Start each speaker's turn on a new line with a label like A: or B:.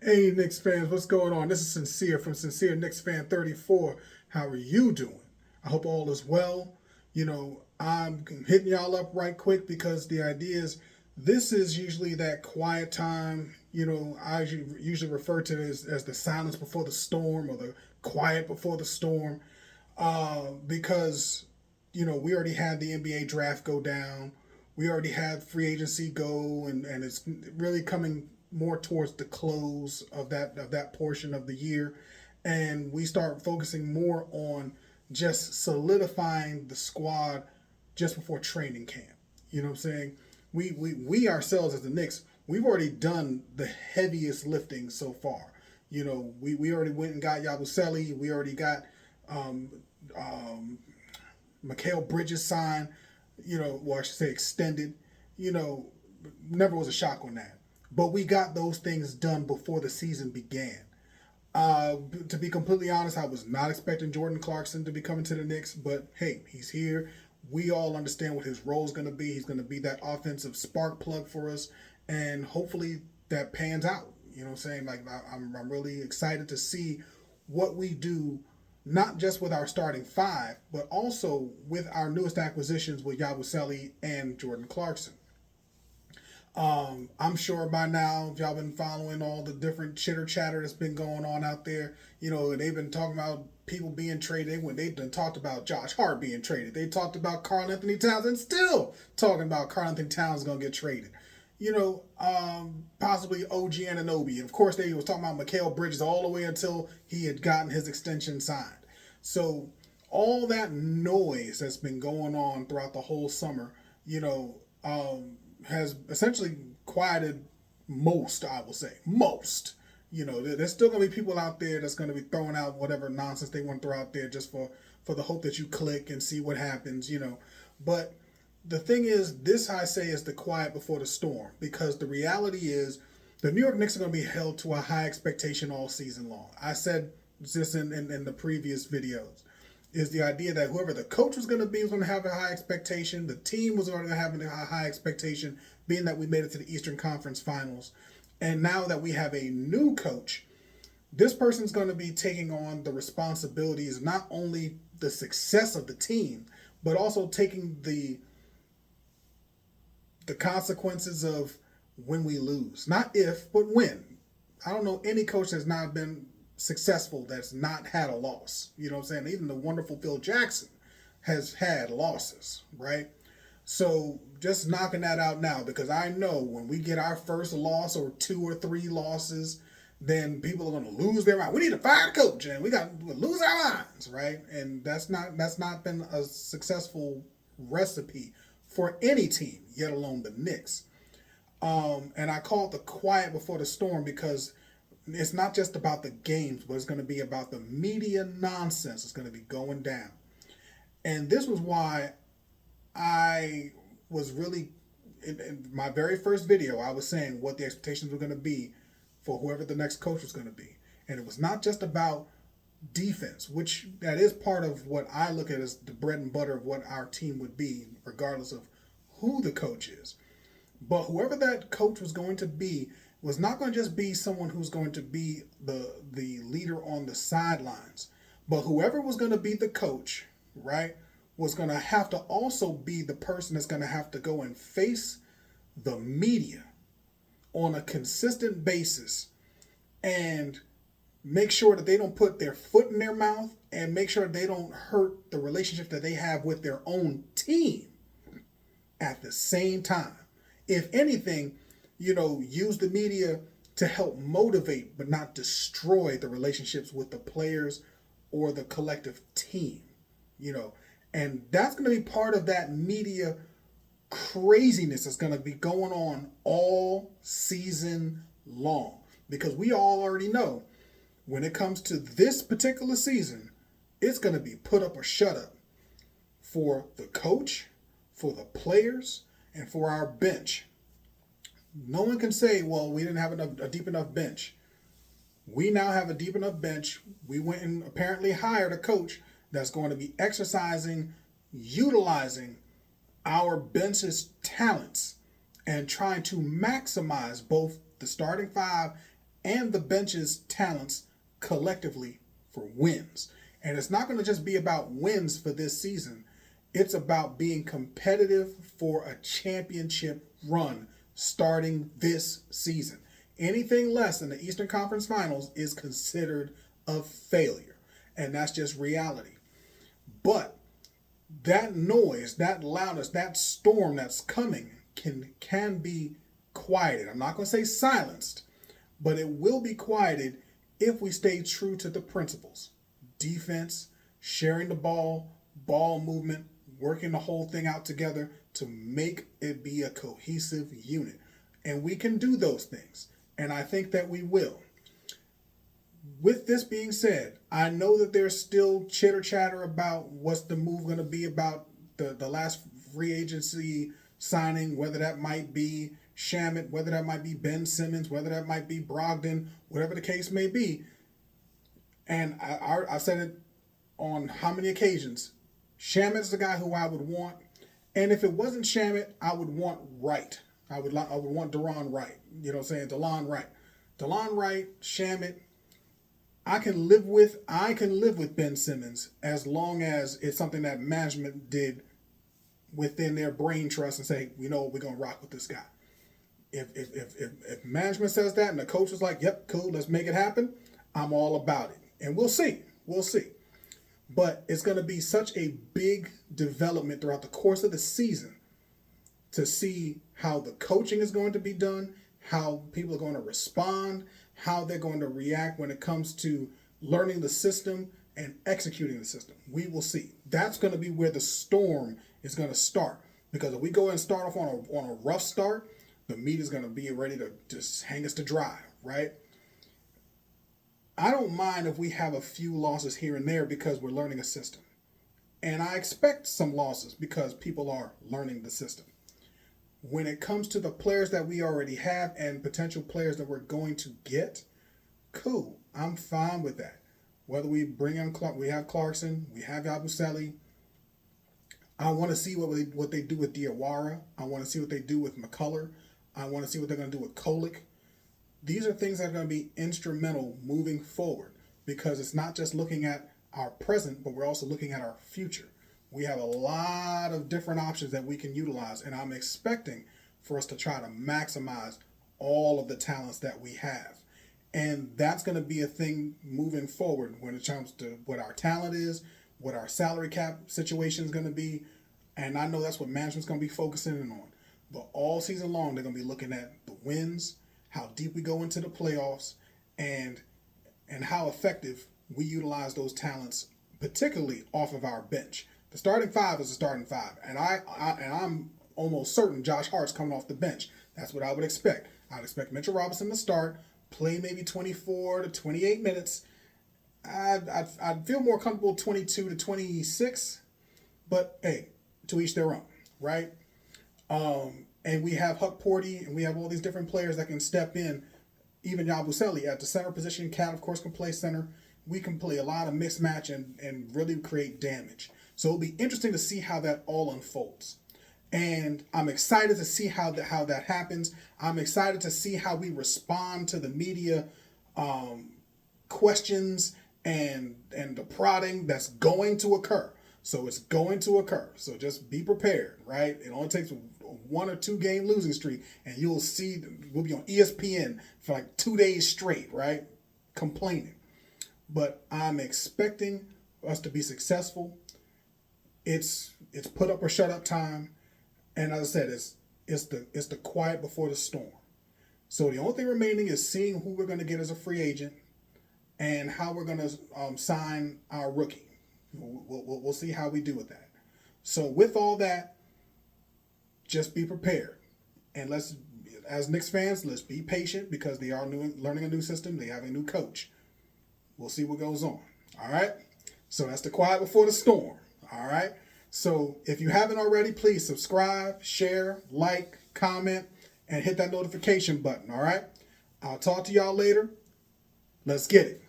A: Hey, Knicks fans, what's going on? This is Sincere from Sincere Knicks Fan 34. How are you doing? I hope all is well. I'm hitting y'all up right quick because the idea is this is usually that quiet time. I usually refer to it as the silence before the storm or the quiet before the storm because we already had the NBA draft go down. We already had free agency go, and it's really coming more towards the close of that portion of the year, and we start focusing more on just solidifying the squad just before training camp. You know what I'm saying? We ourselves as the Knicks, we've already done the heaviest lifting so far. We already went and got Yabusele. We already got um, um, Mikal Bridges signed. I should say extended. Never was a shock on that. But we got those things done before the season began. To be completely honest, I was not expecting Jordan Clarkson to be coming to the Knicks, but hey, he's here. We all understand what his role is going to be. He's going to be that offensive spark plug for us, and hopefully that pans out. You know what I'm saying? Like I'm really excited to see what we do, not just with our starting five, but also with our newest acquisitions with Yabusele and Jordan Clarkson. I'm sure by now, if y'all been following all the different chitter chatter that's been going on out there, they've been talking about people being traded. When they've been talked about Josh Hart being traded, they talked about Karl Anthony Towns, and still talking about Karl Anthony Towns going to get traded. Possibly OG Anunoby. And of course, they was talking about Mikal Bridges all the way until he had gotten his extension signed. So all that noise that's been going on throughout the whole summer, has essentially quieted most, I will say. Most. There's still going to be people out there that's going to be throwing out whatever nonsense they want to throw out there just for the hope that you click and see what happens, But the thing is, this I say is the quiet before the storm, because the reality is the New York Knicks are going to be held to a high expectation all season long. I said this in the previous videos. Is the idea that whoever the coach was going to be was going to have a high expectation. The team was going to have a high expectation, being that we made it to the Eastern Conference Finals. And now that we have a new coach, this person's going to be taking on the responsibilities, not only the success of the team, but also taking the consequences of when we lose. Not if, but when. I don't know any coach that's not been successful that's not had a loss. You know what I'm saying? Even the wonderful Phil Jackson has had losses, right? So just knocking that out now, because I know when we get our first loss or 2 or 3 losses, then people are going to lose their mind. We need to fire the coach and we got to lose our minds, right? And that's not been a successful recipe for any team, yet alone the Knicks. And I call it the quiet before the storm because it's not just about the games, but it's going to be about the media nonsense that's going to be going down. And this was why I was really, in my very first video, I was saying what the expectations were going to be for whoever the next coach was going to be. And it was not just about defense, which that is part of what I look at as the bread and butter of what our team would be, regardless of who the coach is. But whoever that coach was going to be was not going to just be someone who's going to be the leader on the sidelines, but whoever was going to be the coach, right, was going to have to also be the person that's going to have to go and face the media on a consistent basis and make sure that they don't put their foot in their mouth and make sure they don't hurt the relationship that they have with their own team at the same time. If anything, use the media to help motivate but not destroy the relationships with the players or the collective team, And that's going to be part of that media craziness that's going to be going on all season long. Because we all already know when it comes to this particular season, it's going to be put up or shut up for the coach, for the players, and for our bench. No one can say, well, we didn't have a deep enough bench. We now have a deep enough bench. We went and apparently hired a coach that's going to be utilizing our bench's talents and trying to maximize both the starting five and the bench's talents collectively for wins. And it's not going to just be about wins for this season. It's about being competitive for a championship run starting this season. Anything less than the Eastern Conference Finals is considered a failure. And that's just reality. But that noise, that loudness, that storm that's coming can be quieted. I'm not going to say silenced, but it will be quieted if we stay true to the principles. Defense, sharing the ball, ball movement, working the whole thing out together to make it be a cohesive unit. And we can do those things. And I think that we will. With this being said, I know that there's still chitter chatter about what's the move going to be about the last free agency signing, whether that might be Shamet, whether that might be Ben Simmons, whether that might be Brogdon, whatever the case may be. And I said it on how many occasions. Shamet's the guy who I would want. And if it wasn't Shamet, I would want Wright. I would want DeLon Wright. You know what I'm saying? DeLon Wright. DeLon Wright, Shamet. I can live with Ben Simmons as long as it's something that management did within their brain trust and say, you know, we're gonna rock with this guy. If management says that and the coach is like, yep, cool, let's make it happen, I'm all about it. And we'll see. But it's going to be such a big development throughout the course of the season to see how the coaching is going to be done, how people are going to respond, how they're going to react when it comes to learning the system and executing the system. We will see. That's going to be where the storm is going to start. Because if we go and start off on a rough start, the meat is going to be ready to just hang us to dry, right? I don't mind if we have a few losses here and there because we're learning a system. And I expect some losses because people are learning the system. When it comes to the players that we already have and potential players that we're going to get, cool. I'm fine with that. Whether we bring in we have Clarkson, we have Yabusele. I want to see what they do with Diawara. I want to see what they do with McCullough. I want to see what they're going to do with Kolick. These are things that are going to be instrumental moving forward because it's not just looking at our present, but we're also looking at our future. We have a lot of different options that we can utilize, and I'm expecting for us to try to maximize all of the talents that we have. And that's going to be a thing moving forward when it comes to what our talent is, what our salary cap situation is going to be. And I know that's what management's going to be focusing in on. But all season long, they're going to be looking at the wins, how deep we go into the playoffs, and how effective we utilize those talents, particularly off of our bench. The starting five is a starting five, and I'm almost certain Josh Hart's coming off the bench. That's what I would expect. I'd expect Mitchell Robinson to start, play maybe 24 to 28 minutes. I'd feel more comfortable 22 to 26, but hey, to each their own, right? And we have Huck Porty, and we have all these different players that can step in. Even Yabusele at the center position. Cat, of course, can play center. We can play a lot of mixed match and really create damage. So it'll be interesting to see how that all unfolds. And I'm excited to see how that happens. I'm excited to see how we respond to the media questions and the prodding that's going to occur. So it's going to occur. So just be prepared, right? It only takes 1 or 2 game losing streak, and you'll see we'll be on ESPN for like 2 days straight, right? Complaining. But I'm expecting us to be successful. It's put up or shut up time. And as I said, it's the quiet before the storm. So the only thing remaining is seeing who we're going to get as a free agent and how we're going to sign our rookie. We'll see how we do with that. So with all that, just be prepared. And as Knicks fans, let's be patient because they are learning a new system. They have a new coach. We'll see what goes on. All right? So that's the quiet before the storm. All right? So if you haven't already, please subscribe, share, like, comment, and hit that notification button. All right? I'll talk to y'all later. Let's get it.